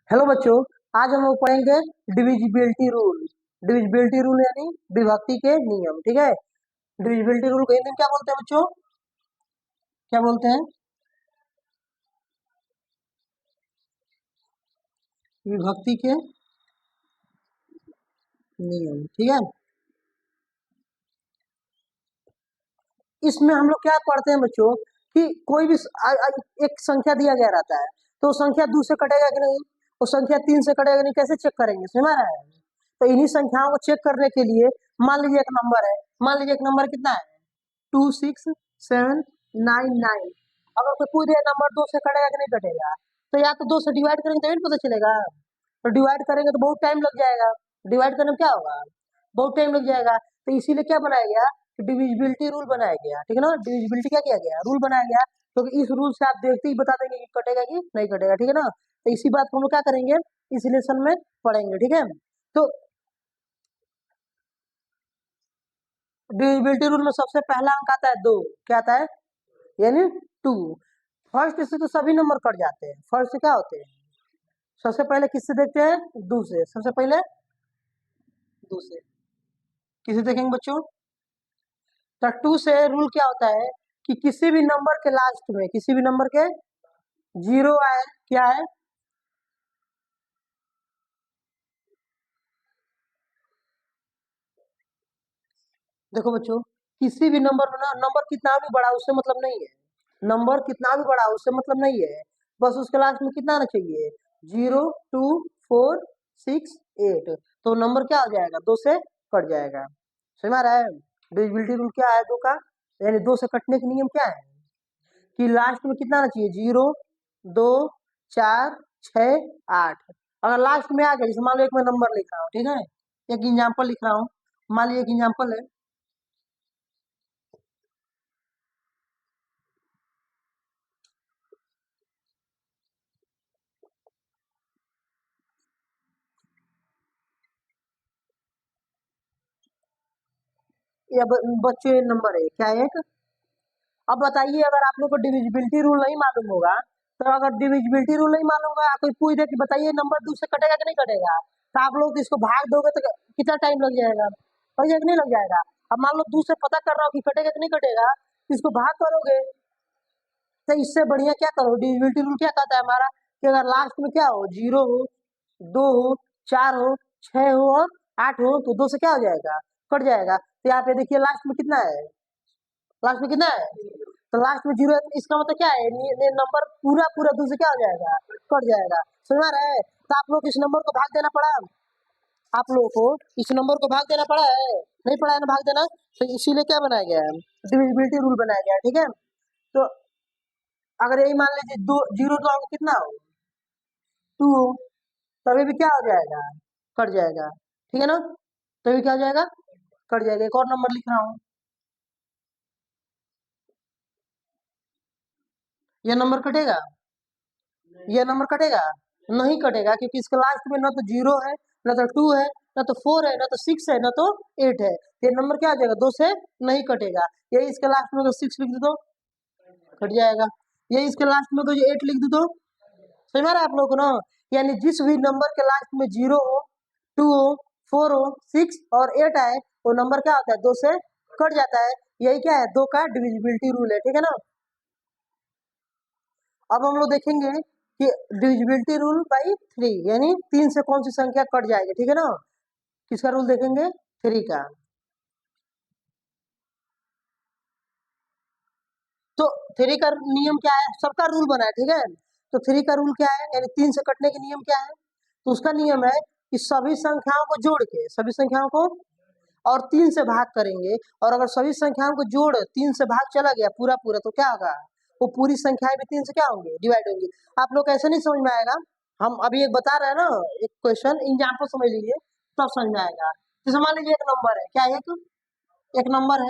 Hello बच्चों। आज हम लोग पढ़ेंगे डिविजिबिलिटी रूल। डिविजिबिलिटी रूल यानी विभक्ति के नियम। ठीक है। डिविजिबिलिटी रूल को हिंदी में क्या बोलते हैं बच्चों? क्या बोलते हैं? विभक्ति के नियम। ठीक है। इसमें हम लोग क्या पढ़ते हैं बच्चों कि कोई भी एक संख्या दिया गया रहता है, तो संख्या 2 से कटेगा कि नहीं, वो संख्या 3 से कटेगा कि नहीं, कैसे चेक करेंगे? समझ में आ रहा है? तो इन्हीं संख्याओं को चेक करने के लिए मान लीजिए एक नंबर है। मान लीजिए एक नंबर कितना है? 26799। अगर कोई पूछ दिया नंबर 2 से कटेगा कि नहीं कटेगा, तो या तो 2 से डिवाइड करेंगे तभी पता चलेगा। तो डिवाइड करेंगे तो बहुत टाइम लग जाएगा। डिवाइड करने में क्या होगा? बहुत टाइम लग जाएगा। तो इसीलिए क्या बनाया गया? डिविजिबिलिटी रूल बनाया गया। ठीक है ना। डिविजिबिलिटी क्या किया गया? रूल बनाया गया। क्योंकि इस रूल से आप देखते ही बता देंगे कि कटेगा कि नहीं कटेगा। ठीक है ना। तो इसी बात को हम लोग क्या करेंगे, इस लेसन में पढ़ेंगे। ठीक है। तो डिविजिबिलिटी रूल में सबसे पहला अंक आता है 2। क्या आता है? यानी 2। फर्स्ट से तो सभी नंबर कट जाते हैं। फर्स्ट से क्या होते हैं? सबसे पहले किससे देखते हैं? 2 से। सबसे पहले 2 से। किसे देखेंगे बच्चों? तो 2 से रूल क्या होता है कि किसी भी नंबर के लास्ट में, किसी भी नंबर के जीरो आए, क्या है? देखो बच्चों, किसी भी नंबर में ना, नंबर कितना भी बड़ा उससे मतलब नहीं है। नंबर कितना भी बड़ा उससे मतलब नहीं है। बस उसके लास्ट में कितना आना चाहिए? 0 2 4 6 8। तो नंबर क्या हो जाएगा? 2 से कट जाएगा। समझ में आ रहा है? डिविजिबिलिटी रूल क्या है 2 का? यानी 2 से कटने के नियम क्या है कि लास्ट में कितना आना चाहिए? 0 2 4 6 8। अगर लास्ट में आ गया, जैसे मान लो एक मैं नंबर लिख रहा हूँ, ठीक है, एक एग्जाम्पल लिख रहा हूँ। मान लीजिए एक एग्जाम्पल है, या बच्चों ये नंबर है, क्या है एक। अब बताइए, अगर आप लोग को डिविजिबिलिटी रूल नहीं मालूम होगा, तो अगर डिविजिबिलिटी रूल नहीं मालूम होगा, कोई पूछ दे कि बताइए नंबर 2 से कटेगा कि नहीं कटेगा, तो आप लोग इसको भाग दोगे तो कितना टाइम लग जाएगा? लग जाएगा कि नहीं लग जाएगा? अब मान लो 2 से पता कर रहा हूँ कि कटेगा कि नहीं कटेगा, तो इसको भाग करोगे। तो इससे बढ़िया क्या करो, डिविजिबिलिटी रूल क्या कहता है हमारा कि अगर लास्ट में क्या हो, 0 हो, 2 हो, 4 हो, 6 हो और 8 हो, तो 2 से क्या हो जाएगा? कट जाएगा। तो यहाँ पे देखिए लास्ट में कितना है? लास्ट में कितना है? तो लास्ट में 0 है, तो इसका मतलब क्या है? ये नंबर पूरा पूरा 2 से क्या हो जाएगा? कट जाएगा। समझ में आ रहा है? तो आप लोग इस नंबर को भाग देना पड़ा। आप लोगों को इस नंबर को भाग देना पड़ा है? नहीं पड़ा है ना भाग देना। तो इसीलिए क्या बनाया गया है? डिविजिबिलिटी रूल बनाया गया है। ठीक है। तो अगर यही मान लीजिए 0 तो आपको कितना हो? 2 हो, तभी भी क्या हो जाएगा? कट जाएगा। ठीक है ना। तभी क्या हो जाएगा? कट जाएगा। एक और नंबर लिख रहा हूँ, ये नंबर कटेगा? ये नंबर कटेगा? नहीं कटेगा, क्योंकि इसके लास्ट में ना तो 0 है, ना तो 2 है, ना तो 4 है, ना तो 6 है, ना तो 8 है। ये नंबर क्या आ जाएगा? 2 से नहीं कटेगा। यही इसके लास्ट में 6 लिख दो, कट जाएगा। यही इसके लास्ट में 8 लिख दो, समझ में आ रहा है आप लोगों को ना। यानी जिस भी नंबर के लास्ट में 0 हो, 2 हो, 4 हो, 6 और 8 आए, वो नंबर क्या होता है? 2 से कट जाता है। यही क्या है? 2 का डिविजिबिलिटी रूल है। ठीक है ना। अब हम लोग देखेंगे कि डिविजिबिलिटी रूल बाई 3, यानी 3 से कौन सी संख्या कट जाएगी। ठीक है ना। किसका रूल देखेंगे? 3 का। तो 3 का नियम क्या है? सबका रूल बना है। ठीक है। तो 3 का रूल क्या है, यानी 3 से कटने के नियम क्या है? तो उसका नियम है कि सभी संख्याओं को जोड़ के, सभी संख्याओं को और 3 से भाग करेंगे। और अगर सभी संख्याओं को जोड़ 3 से भाग चला गया पूरा पूरा, तो क्या होगा? वो पूरी संख्याएं भी 3 से क्या होंगे? डिवाइड होंगी। आप लोग ऐसे नहीं समझ में आएगा। हम अभी एक बता रहे हैं ना, एक क्वेश्चन एग्जाम्पल समझ लीजिए, तब समझ में आएगा। जैसे मान लीजिए एक नंबर है, क्या एक नंबर है,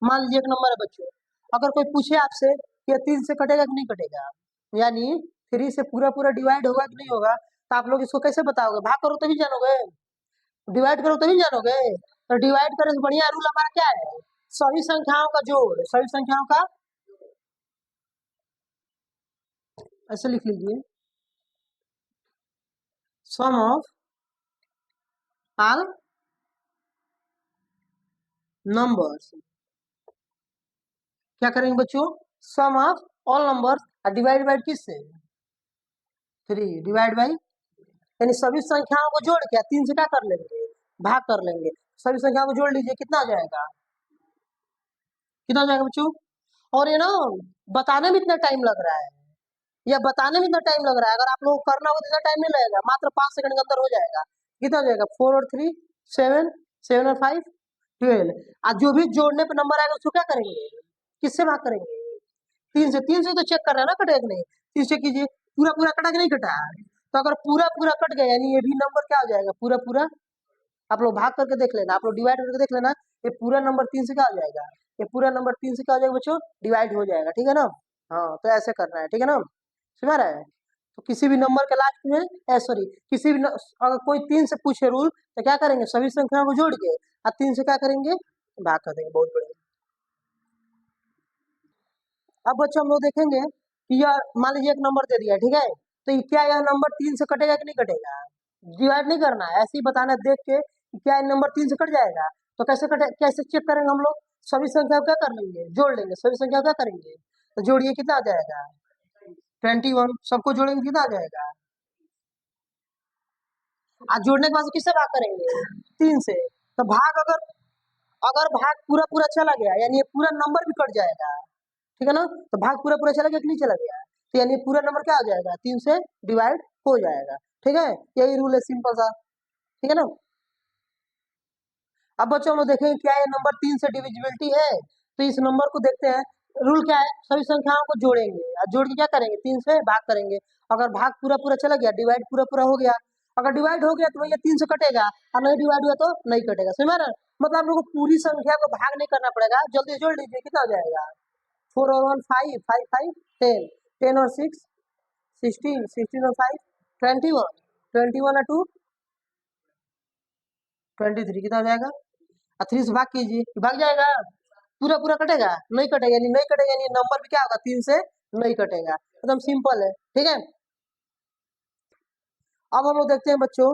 मान लीजिए एक नंबर है बच्चों। अगर कोई पूछे आपसे कि ये 3 से कटेगा कि नहीं कटेगा, यानी 3 से पूरा पूरा डिवाइड होगा कि नहीं होगा, तो आप लोग इसको कैसे बताओगे? भाग करो तभी जानोगे, डिवाइड करो तभी जानोगे। तो डिवाइड करने से बढ़िया रूल हमारा क्या है? सभी संख्याओं का जोड़, सभी संख्याओं का ऐसे लिख लीजिए, सम ऑफ ऑल नंबर्स। क्या करेंगे बच्चों, sum of all numbers, divide by किससे, 3, डिवाइड बाई, यानी सभी संख्याओं को जोड़ के 3 से क्या कर लेंगे, भाग कर लेंगे। सभी संख्याओं को जोड़ लीजिए, कितना आ जाएगा, कितना आ जाएगा बच्चों। और ये ना बताने में इतना टाइम लग रहा है, या बताने में इतना टाइम लग रहा है, अगर आप लोग को करना हो तो इतना टाइम नहीं लगेगा, मात्र 5 सेकंड के अंदर हो जाएगा। कितना हो जाएगा, 4 और 3 7, 7 और 5 12। आज जो भी जोड़ने पे नंबर आएगा उसको क्या करेंगे, किससे भाग करेंगे, 3 से तो चेक कर रहे हैं ना कटेगा कि नहीं, 3 से कीजिए, पूरा पूरा कटा कि नहीं कटा, तो अगर पूरा पूरा कट गया यानी ये भी नंबर क्या हो जाएगा, पूरा पूरा। आप लोग भाग करके देख लेना, आप लोग डिवाइड करके देख लेना, ये पूरा नंबर 3 से क्या हो जाएगा, ये पूरा नंबर 3 से क्या हो जाएगा बच्चों, डिवाइड हो जाएगा, ठीक है ना। हाँ तो ऐसे करना है, ठीक है ना, समझ रहा है। तो किसी भी नंबर के लास्ट में सॉरी, किसी भी अगर कोई 3 से पूछे रूल तो क्या करेंगे, सभी संख्याओं को जोड़ के और 3 से क्या करेंगे, भाग कर देंगे, बहुत बढ़िया। अब बच्चों हम लोग देखेंगे कि यह मान लीजिए एक नंबर दे दिया, ठीक है, तो क्या यह नंबर 3 से कटेगा कि नहीं कटेगा, डिवाइड नहीं करना है, ऐसे ही बताना है देख के कि क्या ये नंबर 3 से कट जाएगा। तो कैसे कटे, कैसे चेक करेंगे हम लोग, सभी संख्या को क्या कर लेंगे, जोड़ लेंगे, सभी संख्या को क्या करेंगे, तो जोड़िए, कितना आ जाएगा, 21, सबको जोड़ेंगे कितना आ जाएगा, आज जोड़ने के बाद किससे भाग करेंगे, 3 से। तो भाग अगर अगर भाग पूरा पूरा चला गया यानी ये पूरा नंबर भी कट जाएगा, ठीक है ना, तो भाग पूरा पूरा चला गया कि नहीं चला गया, तो यानी पूरा नंबर क्या हो जाएगा, 3 से डिवाइड हो जाएगा, ठीक है, यही रूल है सिंपल सा, ठीक है ना। अब बच्चों हम लोग देखेंगे क्या ये नंबर 3 से डिविजिबिलिटी है, तो इस नंबर को देखते हैं। रूल क्या है, सभी संख्याओं को जोड़ेंगे और जोड़ के क्या करेंगे, 3 से भाग करेंगे। अगर भाग पूरा पूरा चला गया, डिवाइड पूरा पूरा हो गया, अगर डिवाइड हो गया तो भैया 3 से कटेगा, और नहीं डिवाइड हुआ तो नहीं कटेगा, समझ रहे हैं? मतलब आप लोग को पूरी संख्या को भाग नहीं करना पड़ेगा, जल्दी जोड़ लीजिए, कितना हो जाएगा, 4 और 1 5, 5 5 10, 10 और 6 16, 16 और 5 21, 21 और 2 23, कितना हो जाएगा, और 3 से भाग कीजिए, भाग जाएगा, पूरा पूरा कटेगा, नहीं कटेगा, यानी नहीं कटेगा, यानी नंबर भी क्या होगा, 3 से नहीं कटेगा, एकदम सिंपल है, ठीक है। अब हम लोग देखते हैं बच्चों,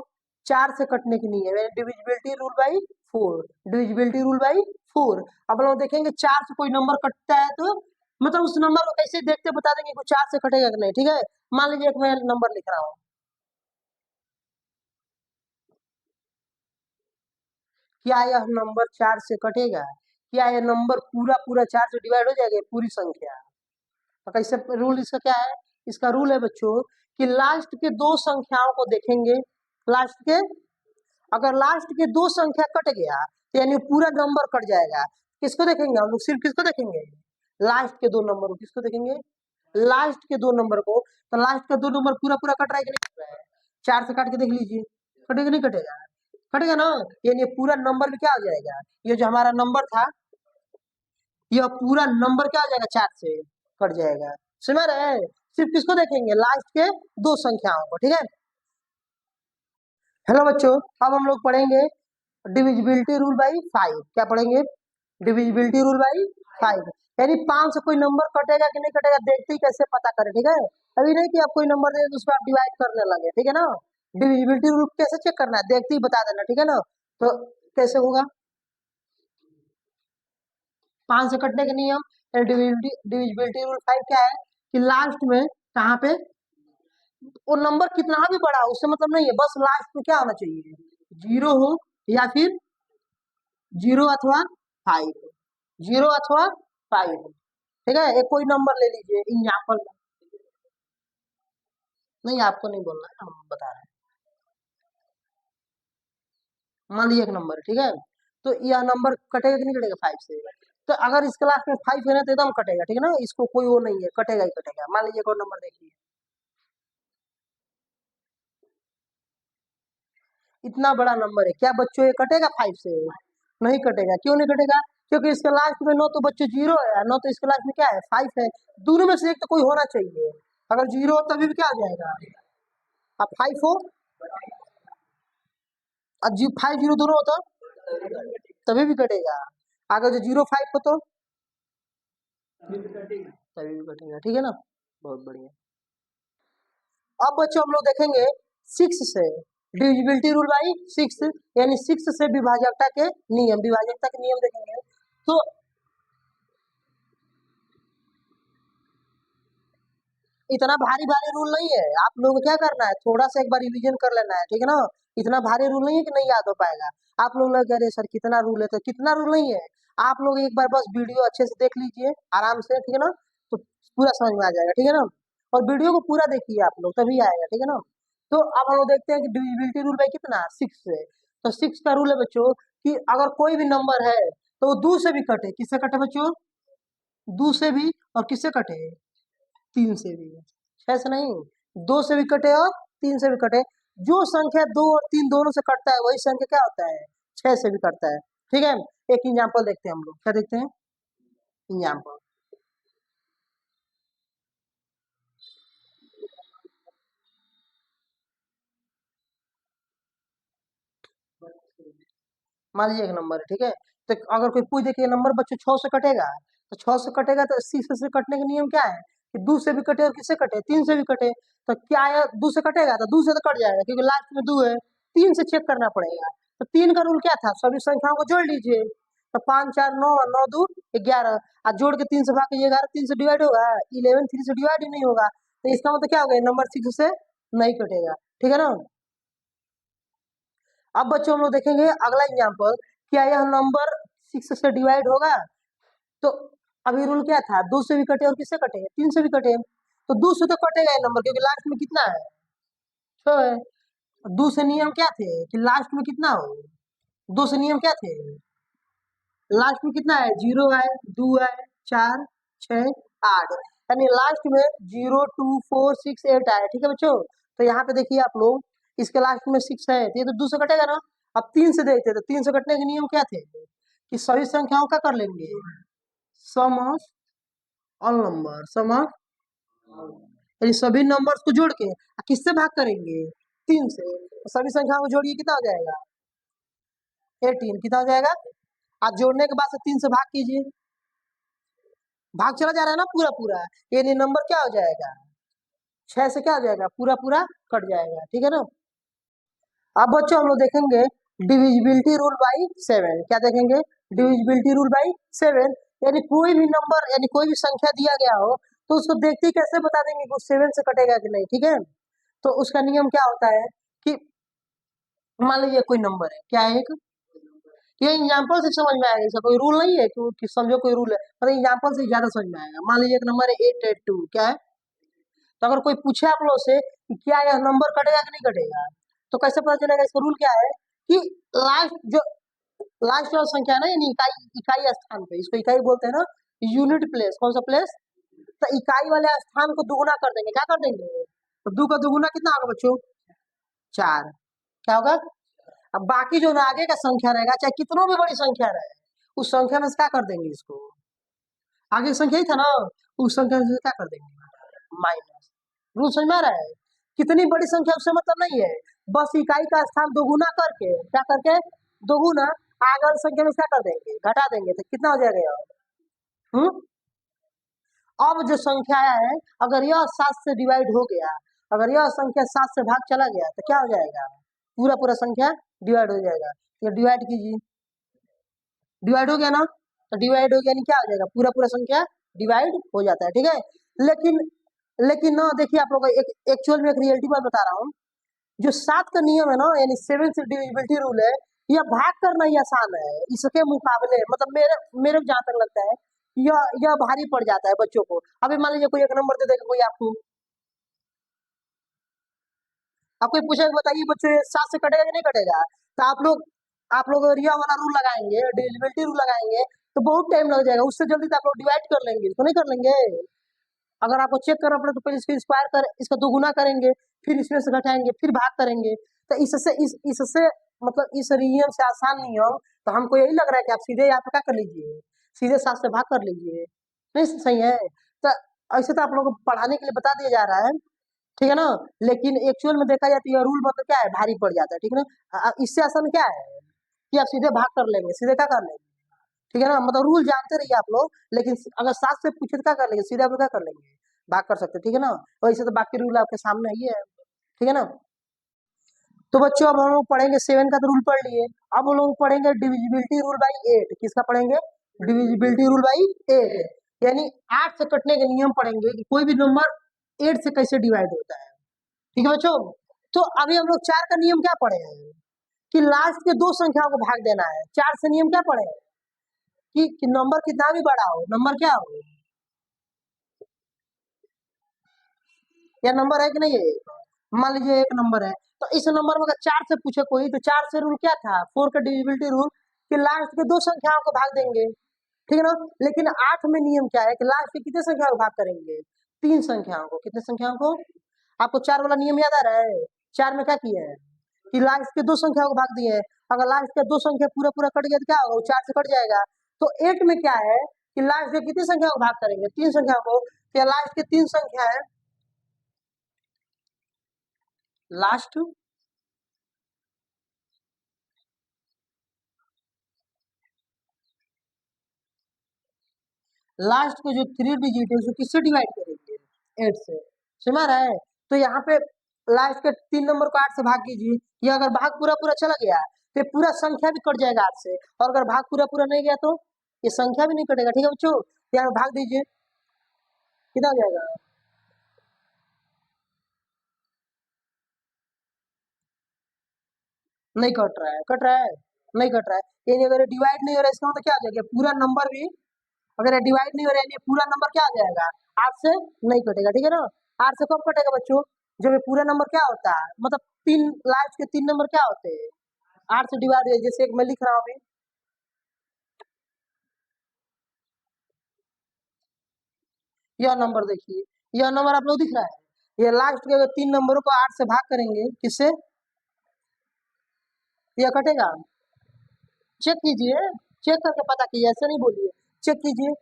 4 से कटने की नहीं है, divisibility rule by 4, divisibility rule by 4। अब हम लोग देखेंगे 4 से कोई नंबर कटता है तो मतलब उस नंबर को कैसे देखते बता देंगे कि 4 से कटेगा कि नहीं, ठीक है। मान लीजिए एक मैं नंबर लिख रहा हूँ, क्या यह नंबर 4 से कटेगा, क्या यह नंबर पूरा पूरा 4 से डिवाइड हो जाएगा, पूरी संख्या। तो कैसे रूल इसका क्या है, इसका रूल है बच्चों कि लास्ट के दो संख्याओं को देखेंगे, लास्ट के, अगर लास्ट के दो संख्या कट गया तो यानी पूरा नंबर कट जाएगा। किसको देखेंगे हम लोग, सिर्फ किसको देखेंगे, लास्ट के दो नंबर को, किसको देखेंगे, लास्ट के दो नंबर को। तो लास्ट का दो नंबर पूरा पूरा कट रहा है कि नहीं कट रहा है, 4 से काट के देख लीजिए, कटेगा नहीं कटेगा, कटेगा ना, यानी पूरा नंबर भी क्या हो जाएगा, ये जो हमारा नंबर था यह पूरा नंबर क्या हो जाएगा, 4 से कट जाएगा, समझ रहे हैं। सिर्फ किसको देखेंगे, लास्ट के दो संख्याओं को, ठीक है। हेलो बच्चों, अब हम लोग पढ़ेंगे डिविजिबिलिटी रूल बाई 5। क्या पढ़ेंगे, डिविजिबिलिटी रूल बाई 5, यानी 5 से कोई नंबर कटेगा कि नहीं कटेगा देखते ही कैसे पता करें, ठीक है। अभी नहीं कि आप कोई नंबर दे तो उसको आप डिवाइड करने लगे, ठीक है ना। डिविजिबिलिटी रूल कैसे चेक करना है, देखते ही बता देना, ठीक है ना। तो कैसे होगा, 5 से कटने के नियम, डिविजिबिलिटी रूल 5 क्या है कि लास्ट में कहाँ पे, वो नंबर कितना भी बड़ा हो उससे मतलब नहीं है, बस लास्ट में क्या होना चाहिए, 0 हो या फिर 0 अथवा 5, 0 अथवा 5, ठीक है। एक कोई नंबर ले लीजिए एग्जाम्पल, नहीं आपको नहीं बोलना है, हम बता रहे हैं, मान लीजिए एक नंबर है, ठीक है, तो यह नंबर कटेगा कि नहीं कटेगा 5 से, तो अगर इस क्लास में 5 है ना तो एकदम कटेगा, ठीक है ना, इसको कोई वो नहीं है, कटेगा ही कटेगा। मान लीजिए एक और नंबर देखिए, इतना बड़ा नंबर है, क्या बच्चों ये कटेगा 5 से, नहीं कटेगा, क्यों नहीं कटेगा, क्योंकि इसके लास्ट में नो तो बच्चों 0 है, नो तो इसके लास्ट में क्या है 5 है, दोनों में से एक तो कोई होना चाहिए, अगर 0 हो तभी भी क्या आ जाएगा, अब 5 हो और 5 0 दोनों हो तो तभी भी कटेगा, अगर जो 0 5 हो तो तभी भी कटेगा, ठीक है ना, बहुत बढ़िया। अब बच्चों हम लोग देखेंगे 6 से डिविजिबिलिटी रूल बाई 6, यानी 6 से विभाजकता के नियम, विभाजकता के नियम देखेंगे। तो इतना भारी भारी रूल नहीं है, आप लोग को क्या करना है, थोड़ा सा एक बार रिवीजन कर लेना है, ठीक है ना। इतना भारी रूल नहीं है कि नहीं याद हो पाएगा। आप लोग लग रहे सर कितना रूल है, तो कितना रूल नहीं है, आप लोग एक बार बस वीडियो अच्छे से देख लीजिए आराम से, ठीक है ना, तो पूरा समझ में आ जाएगा, ठीक है ना। और वीडियो को पूरा देखिए आप लोग, तभी आएगा, ठीक है ना। तो अब हम लोग देखते हैं कि डिविजिबिलिटी रूल बाई कितना, 6 से। तो 6 का रूल है बच्चों कि अगर कोई भी नंबर है तो वो 2 से भी कटे, किससे कटे बच्चों, 2 से भी, और किससे कटे, 3 से भी। 6 से नहीं, 2 से भी कटे और 3 से भी कटे। जो संख्या 2 और 3 दोनों से कटता है वही संख्या क्या होता है, 6 से भी कटता है, ठीक है। एक एग्जाम्पल देखते हैं हम लोग, क्या देखते हैं एग्जाम्पल। मान लीजिए एक नंबर है, ठीक है। तो अगर कोई पूछ दे कि ये नंबर बच्चों 6 से कटेगा, तो 6 से कटेगा तो 80 से कटने का नियम क्या है कि 2 से भी कटे और किससे कटे, 3 से भी कटे। तो क्या है, 2 से कटेगा तो 2 से तो कट जाएगा क्योंकि लास्ट में 2 है, 3 से चेक करना पड़ेगा। तो 3 का रूल क्या था, सभी संख्याओं को जोड़ लीजिए। तो 5 4 9, 9 2 11, आज जोड़ के 3 से भाग कीजिए, 11 3 से डिवाइड होगा, 11 3 से डिवाइड ही नहीं होगा। तो इसका मतलब क्या हो गया, नंबर 6 से नहीं कटेगा, ठीक है ना। अब बच्चों हम लोग देखेंगे अगला एग्जाम्पल, क्या यह नंबर 6 से डिवाइड होगा। तो अभी रूल क्या था, 2 से भी कटे और किससे कटे, 3 से भी कटे। तो 2 से तो कटेगा ये नंबर क्योंकि लास्ट में कितना है, 6 है। 2 से नियम क्या थे कि लास्ट में कितना हो, 2 से नियम क्या थे, लास्ट में कितना है, 0 है, 2 है, 4 6 8, यानी लास्ट में 0 2 4 6 8 आया, ठीक है बच्चों। तो यहाँ पे देखिए आप लोग, इसके लास्ट में 6 है तो ये तो 2 से कटेगा ना। अब 3 से देखते तो 3 से कटने के नियम क्या थे कि सभी संख्याओं का कर लेंगे sum of all number, sum of, यानी सभी नंबर्स को जोड़ के किससे भाग करेंगे, 3 से। तो सभी संख्याओं को जोड़िए कितना हो जाएगा, 18, कितना हो जाएगा। आज जोड़ने के बाद से 3 से भाग कीजिए, भाग चला जा रहा है ना पूरा पूरा, यानी नंबर क्या हो जाएगा, 6 से क्या हो जाएगा, पूरा पूरा कट जाएगा, ठीक है ना। अब बच्चों हम लोग देखेंगे डिविजिबिलिटी रूल बाई 7, क्या देखेंगे, डिविजिबिलिटी रूल बाई 7, यानी कोई भी नंबर यानी कोई भी संख्या दिया गया हो तो उसको देखते ही कैसे बता देंगे कि 7 से कटेगा कि नहीं, ठीक है। तो उसका नियम क्या होता है कि मान लीजिए कोई नंबर है, क्या है एक, ये एग्जाम्पल से समझ में आएगा, इसका कोई रूल नहीं है कि समझो कोई रूल है, मतलब एग्जाम्पल से ज्यादा समझ में आएगा। मान लीजिए एक नंबर है 882, क्या है। तो अगर कोई पूछे आप लोग से कि क्या यह नंबर कटेगा कि नहीं कटेगा, तो कैसे पता चलेगा, इसका रूल क्या है कि लास्ट जो लास्ट वाला संख्या है ना, यानी इकाई, इकाई स्थान पे, इसको इकाई बोलते हैं ना, यूनिट प्लेस, कौन सा प्लेस, तो इकाई वाले स्थान को दुगुना कर देंगे, क्या कर देंगे, तो 2 का दुगुना कितना होगा बच्चों, 4, क्या होगा। अब बाकी जो ना आगे का संख्या रहेगा, चाहे कितनों भी बड़ी संख्या रहे, उस संख्या में से क्या कर देंगे, इसको आगे की संख्या ही था ना, उस संख्या से क्या कर देंगे, माइनस। रूल समझ में आ रहा है, कितनी बड़ी संख्या उससे मतलब नहीं है, बस इकाई का स्थान दोगुना करके, क्या करके, दोगुना, आगे वाली संख्या में क्या कर देंगे, घटा देंगे, तो कितना हो जाएगा यार, अब जो संख्या है, अगर यह 7 से डिवाइड हो गया, अगर यह संख्या 7 से भाग चला गया तो क्या हो जाएगा, पूरा पूरा संख्या डिवाइड हो जाएगा। तो डिवाइड कीजिए, डिवाइड हो गया ना, तो डिवाइड हो गया यानी क्या हो जाएगा, पूरा पूरा संख्या डिवाइड हो जाता है, ठीक है। लेकिन लेकिन ना देखिए आप लोग एक एक्चुअल में एक रियलिटी बात बता रहा हूँ, जो 7 का नियम है ना, यानी 7 से डिविजिबिलिटी रूल है, यह भाग करना ही आसान है इसके मुकाबले, मतलब मेरे मेरे को जहां तक लगता है यह भारी पड़ जाता है बच्चों को। अभी मान लीजिए कोई एक नंबर दे देगा कोई आपको, आपको ये पूछेगा बताइए बच्चों ये 7 से कटेगा कि नहीं कटेगा, तो आप लोग रिया वाला रूल लगाएंगे, डिविजिबिलिटी रूल लगाएंगे, तो बहुत टाइम लग जाएगा, उससे जल्दी तो आप लोग डिवाइड कर लेंगे, इसको नहीं कर लेंगे। अगर आपको चेक करना पड़े तो पहले इसको स्क्वायर कर, इसका दोगुना करेंगे, फिर इसमें से घटाएंगे, फिर भाग करेंगे। तो इससे मतलब इस नियम से आसान नियम, तो हमको यही लग रहा है कि आप सीधे यहाँ पे क्या कर लीजिए, सीधे 7 से भाग कर लीजिए, नहीं सही है। तो ऐसे तो आप लोगों को पढ़ाने के लिए बता दिया जा रहा है, ठीक है ना, लेकिन एक्चुअल में देखा जाए तो यह रूल मतलब क्या है, भारी पड़ जाता है, ठीक है ना। इससे आसान क्या है कि आप सीधे भाग कर लेंगे, सीधे क्या कर लेंगे, ठीक है ना, मतलब रूल जानते रहिए आप लोग, लेकिन अगर 7 से पूछे तो क्या कर लेंगे, सीधे आप लोग क्या कर लेंगे, भाग कर सकते हैं, ठीक है ना। वैसे तो बाकी रूल आपके सामने ही है, ठीक है ना। तो बच्चों अब हम लोग पढ़ेंगे 7 का तो रूल पढ़ लिए। अब हम लोग पढ़ेंगे डिविजिबिलिटी रूल बाई 8। किसका पढ़ेंगे? डिविजिबिलिटी रूल बाई 8, यानी 8 से कटने के नियम पढ़ेंगे कि कोई भी नंबर 8 से कैसे डिवाइड होता है, ठीक है बच्चों। तो अभी हम लोग 4 का नियम क्या पढ़े हैं कि लास्ट के दो संख्याओं को भाग देना है। 4 से नियम क्या पढ़े हैं कि नंबर कितना भी बड़ा हो, नंबर क्या हो, या नंबर है कि नहीं है। मान लीजिए एक नंबर है, तो इस नंबर में अगर 4 से पूछे कोई, तो 4 से रूल क्या था, 4 का डिविजिबिलिटी रूल कि लास्ट के दो संख्याओं को भाग देंगे, ठीक है ना। लेकिन 8 में नियम क्या है कि लास्ट के कितने संख्याओं को भाग करेंगे, 3 संख्याओं को। कितने संख्याओं को? आपको 4 वाला नियम याद आ रहा है? 4 में क्या किया है कि लास्ट के दो संख्याओं को भाग दिए हैं। अगर लास्ट का दो संख्या पूरा पूरा कट गया तो क्या होगा, वो 4 से कट जाएगा। तो 8 में क्या है कि लास्ट के कितनी संख्या को भाग करेंगे, 3 संख्या को। क्या लास्ट के 3 संख्या है, लास्ट लास्ट के जो 3 डिजिट है उसको किससे डिवाइड करेंगे, 8 से। समझ रहा है? तो यहाँ पे लास्ट के 3 नंबर को 8 से भाग कीजिए। ये अगर भाग पूरा पूरा चला गया तो पूरा संख्या भी कट जाएगा 8 से, और अगर भाग पूरा पूरा नहीं गया तो ये संख्या भी नहीं कटेगा, ठीक है बच्चों। यहाँ भाग दीजिए, कितना हो जाएगा, नहीं कट रहा है, कट रहा है, नहीं कट रहा है। यानी अगर डिवाइड नहीं हो रहा है इसका मतलब क्या आ जाएगा, पूरा नंबर भी अगर डिवाइड नहीं हो रहा है यानी पूरा नंबर क्या आ जाएगा, 8 से नहीं कटेगा, ठीक है ना। 8 से कब कटेगा बच्चों, जब ये पूरा नंबर क्या होता है, मतलब तीन लास्ट के 3 नंबर क्या होते हैं, 8 से डिवाइड है। जैसे एक मैं लिख रहा हूँ अभी, यह नंबर देखिए, यह नंबर आप लोग दिख रहा है, ये लास्ट के अगर 3 नंबरों को 8 से भाग करेंगे किससे, यह कटेगा। चेक कीजिए, चेक करके पता कीजिए, ऐसे नहीं बोलिए, चेक कीजिए।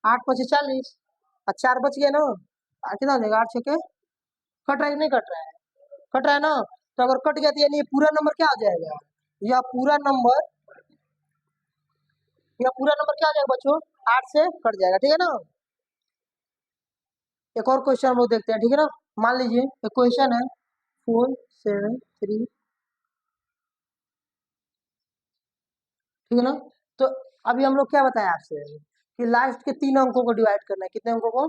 8 × 5 = 40, और 4 बच गया ना, कितना हो जाएगा, 8 × 6 कट रहा है कि नहीं कट रहा है, कट रहा है ना। तो अगर कट गया तो यानी ये पूरा नंबर क्या आ जाएगा, या पूरा नंबर, या पूरा नंबर क्या आ जाएगा बच्चों, 8 से कट जाएगा, ठीक है ना। एक और क्वेश्चन हम लोग देखते हैं, ठीक है ना। मान लीजिए एक क्वेश्चन है 4 7 3, ठीक है ना। तो अभी हम लोग क्या बताया आपसे कि लास्ट के 3 अंकों को डिवाइड करना है, कितने अंकों को,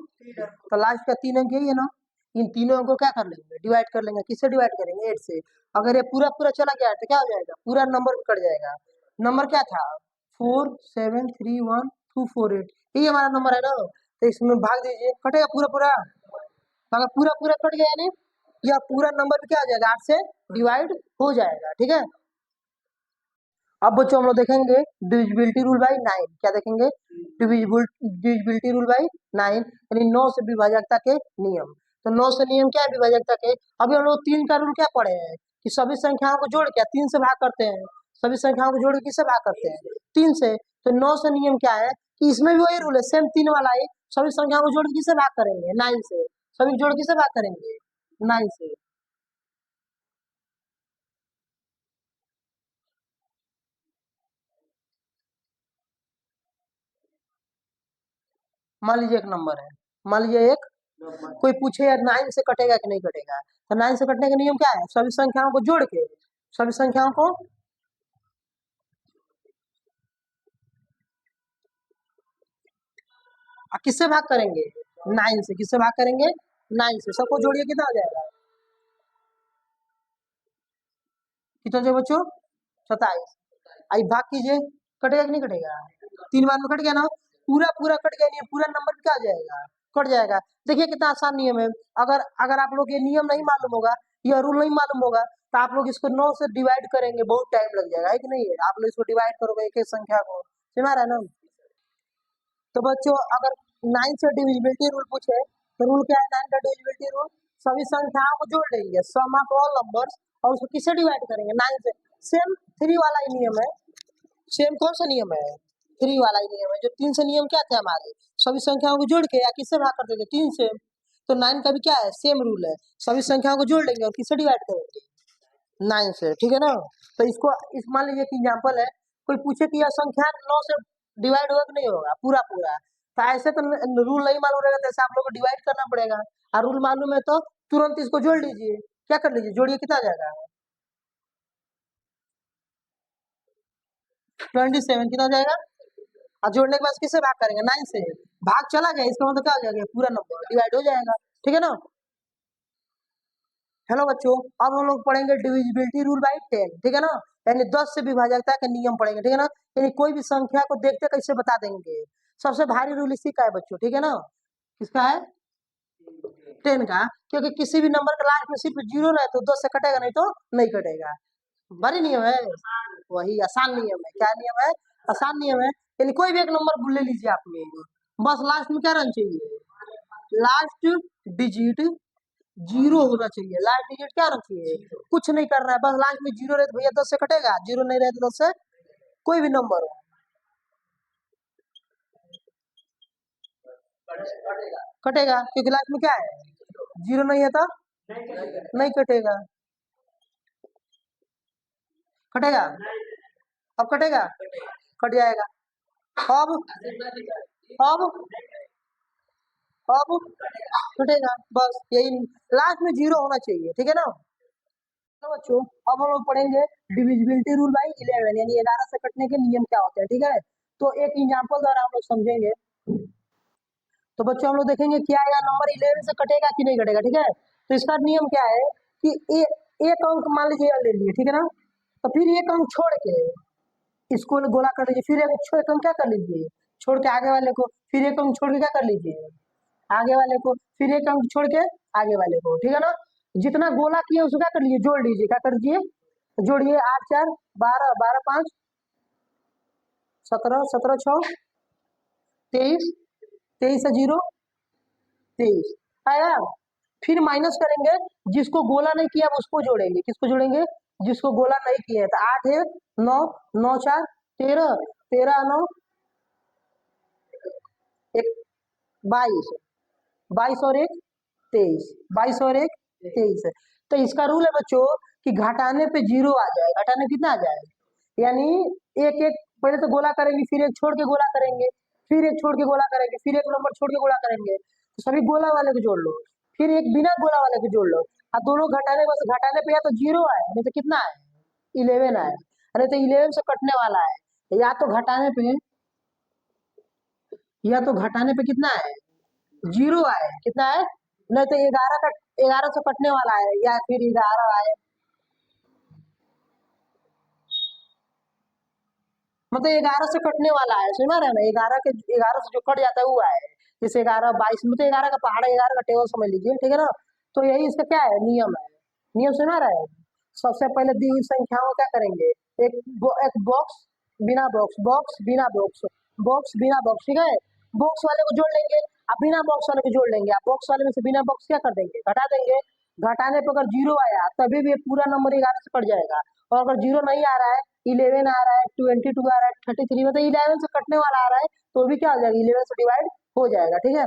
तो लास्ट का 3 अंक यही है ना, इन तीनों अंकों को क्या कर लेंगे, डिवाइड कर लेंगे। किससे डिवाइड करेंगे, 8 से। अगर ये पूरा पूरा चला गया तो क्या हो जाएगा, पूरा नंबर कट जाएगा। नंबर क्या था, 4 7 3 1 2 4 8, यही हमारा नंबर है ना। तो इसमें भाग दीजिए, कटेगा पूरा पूरा। तो अगर पूरा पूरा कट गया यानी यह पूरा नंबर भी क्या हो जाएगा, 8 से डिवाइड हो जाएगा, ठीक है। अब बच्चों हम लोग देखेंगे डिविजिबिलिटी रूल बाई 9। क्या देखेंगे, डिविजिबिलिटी रूल बाई 9, यानी 9 से विभाजकता के नियम। तो 9 से नियम क्या है विभाजकता के। अभी हम लोग 3 का रूल क्या पढ़े हैं कि सभी संख्याओं को जोड़ के 3 से भाग करते हैं। सभी संख्याओं को जोड़ के किससे भाग करते हैं, 3 से। तो 9 से नियम क्या है कि इसमें भी वही रूल है, सेम 3 वाला ही। सभी संख्याओं को जोड़ के किससे भाग करेंगे, 9 से। सभी जोड़ किससे भाग करेंगे, 9 से। मान लीजिए एक नंबर है, मान लीजिए एक, कोई पूछे यार 9 से कटेगा कि नहीं कटेगा, तो 9 से कटने का नियम क्या है, सभी संख्याओं को जोड़ के, सभी संख्याओं को किससे भाग करेंगे, 9 से। किससे भाग करेंगे, 9 से। सबको जोड़िए, कितना हो जाएगा, कितना जो बच्चों, 27। आई भाग कीजिए, कटेगा कि नहीं कटेगा, 3 बार में कट गया ना, पूरा पूरा कट गया, नहीं पूरा नंबर क्या आ जाएगा, कट जाएगा। देखिए कितना आसान नियम है। अगर अगर आप लोग ये नियम नहीं मालूम होगा, यह रूल नहीं मालूम होगा, तो आप लोग इसको 9 से डिवाइड करेंगे, बहुत टाइम लग जाएगा, है कि नहीं है। आप लोग इसको डिवाइड करोगे एक एक संख्या को, समझ रहा है ना। तो बच्चों अगर 9 से डिविजिबिलिटी रूल पूछे, तो रूल क्या है 9 का डिविजिबिलिटी रूल, सभी संख्याओं को जोड़ लेंगे, सम ऑफ ऑल नंबर्स, और उसको किससे डिवाइड करेंगे, 9 से। सेम 3 वाला ही नियम है, सेम कौन सा नियम है, 3 वाला ही नियम है। जो 3 से नियम क्या थे हमारे, सभी संख्याओं को जोड़ के या किससे भाग करते थे, 3 से। तो 9 का भी क्या है, सेम रूल है, सभी संख्याओं को जोड़ लेंगे और किससे डिवाइड करेंगे, 9 से, ठीक है ना। तो इसको इस मान लीजिए कि एग्जाम्पल है, कोई पूछे कि यह संख्या 9 से डिवाइड होगा कि नहीं होगा, पूरा पूरा, तो ऐसे तो रूल नहीं मालूम रहेगा, जैसे आप लोग को डिवाइड करना पड़ेगा। और रूल मालूम है तो तुरंत इसको जोड़ लीजिए। क्या कर लीजिए, जोड़िए, कितना आ जाएगा? 27 कितना आ जाएगा? और जोड़ने के बाद किससे भाग करेंगे? 9 से। भाग चला गया, इसका मतलब क्या हो जाएगा? पूरा नंबर डिवाइड हो जाएगा, ठीक है ना। हेलो बच्चों, अब हम लोग पढ़ेंगे डिविजिबिलिटी रूल बाई 10, ठीक है ना। यानी 10 से विभाजकता का नियम पढ़ेंगे, ठीक है ना। यानी कोई भी संख्या को देखते कैसे बता देंगे। सबसे भारी रूल इसी का है बच्चों, ठीक है ना। किसका है? 10 का। क्योंकि किसी भी नंबर का लास्ट में सिर्फ जीरो रहे तो 10 से कटेगा, नहीं तो नहीं कटेगा। भारी नियम है, वही आसान नियम है। क्या नियम है? आसान नियम है। यानी कोई भी एक नंबर ले लीजिए आप में, बस लास्ट में क्या रहना चाहिए? लास्ट डिजिट जीरो होना चाहिए। लास्ट डिजिट क्या होना चाहिए? कुछ नहीं करना है, बस लास्ट में जीरो रहे तो भैया 10 से कटेगा, जीरो नहीं रहे तो 10 से कोई भी नंबर हो कटेगा, क्योंकि लास्ट में क्या है? जीरो नहीं है तो नहीं कटेगा। कटेगा? अब कटेगा? कट जाएगा। अब अब अब कटेगा, बस यही। लास्ट में जीरो होना चाहिए, ठीक है ना। तो बच्चों, अब हम लोग पढ़ेंगे डिविजिबिलिटी रूल बाई 11, यानी 11 से कटने के नियम क्या होते हैं, ठीक है। तो एक एग्जांपल द्वारा हम लोग समझेंगे। तो बच्चों हम लोग देखेंगे क्या यह नंबर 11 से कटेगा कि नहीं कटेगा, ठीक है। तो इसका नियम क्या है कि एक अंक मान लीजिए ले लिए, ठीक है ना। तो फिर एक अंक छोड़ के इसको गोला कर लीजिए, फिर एक अंक क्या कर लीजिए छोड़ के आगे वाले को, फिर एक अंक छोड़ के क्या कर लीजिए आगे वाले को, फिर एक अंक छोड़ के आगे वाले को, ठीक है ना। जितना गोला किए उसको क्या कर लीजिए, जोड़ लीजिए। क्या कर दीजिए? जोड़िए। 8 4 12, 12 5 17, 17 6 23, 23 से 0 23 आया। फिर माइनस करेंगे, जिसको गोला नहीं किया उसको जोड़ेंगे। किसको जोड़ेंगे? जिसको गोला नहीं किया है। तो 8 1 9, 9 4 13, 13 9 एक 22, 22 और 1 23, 22 और 1 23 है। तो इसका रूल है बच्चों कि घटाने पे जीरो आ जाए। घटाने कितना आ जाए? यानी एक एक पहले तो गोला करेंगे, फिर एक छोड़ के गोला करेंगे, फिर एक छोड़ के गोला करेंगे, फिर एक नंबर छोड़ के गोला करेंगे। तो सभी गोला वाले को जोड़ लो, फिर एक बिना गोला वाले को जोड़ लो। और दोनों घटाने, बस घटाने पे या तो जीरो आए, नहीं तो कितना है? 11 आए। अरे तो 11 से कटने वाला है, या तो घटाने पे, या तो घटाने पे कितना है? जीरो आए। कितना है? नहीं तो 11 का 11 से कटने वाला है, या फिर 11 आए। मतलब 11 से कटने वाला है, सुना रहे ना। 11 से जो कट जाता है वो आए। जैसे 11 22, मतलब 11 का पहाड़, 11 का टेबल समझ लीजिए, ठीक है ना। तो यही इसका क्या है, नियम है। नियम सुना रहे हैं। सबसे पहले दी हुई संख्याओं को क्या करेंगे, एक बॉक्स बिना बॉक्स, बॉक्स बिना बॉक्स, बॉक्स बिना बॉक्स, ठीक है। बॉक्स वाले को जोड़ लेंगे, अब बिना बॉक्स वाले को जोड़ लेंगे। अब बॉक्स वाले में से बिना बॉक्स क्या कर देंगे, घटा देंगे। घटाने पर अगर जीरो आया तभी भी ये पूरा नंबर 11 से कट जाएगा। और अगर जीरो नहीं आ रहा है, 11 आ रहा है, 22 आ रहा है, 33, मतलब 11 से कटने वाला आ रहा है, तो भी क्या हो जाएगा, 11 से डिवाइड हो जाएगा, ठीक है।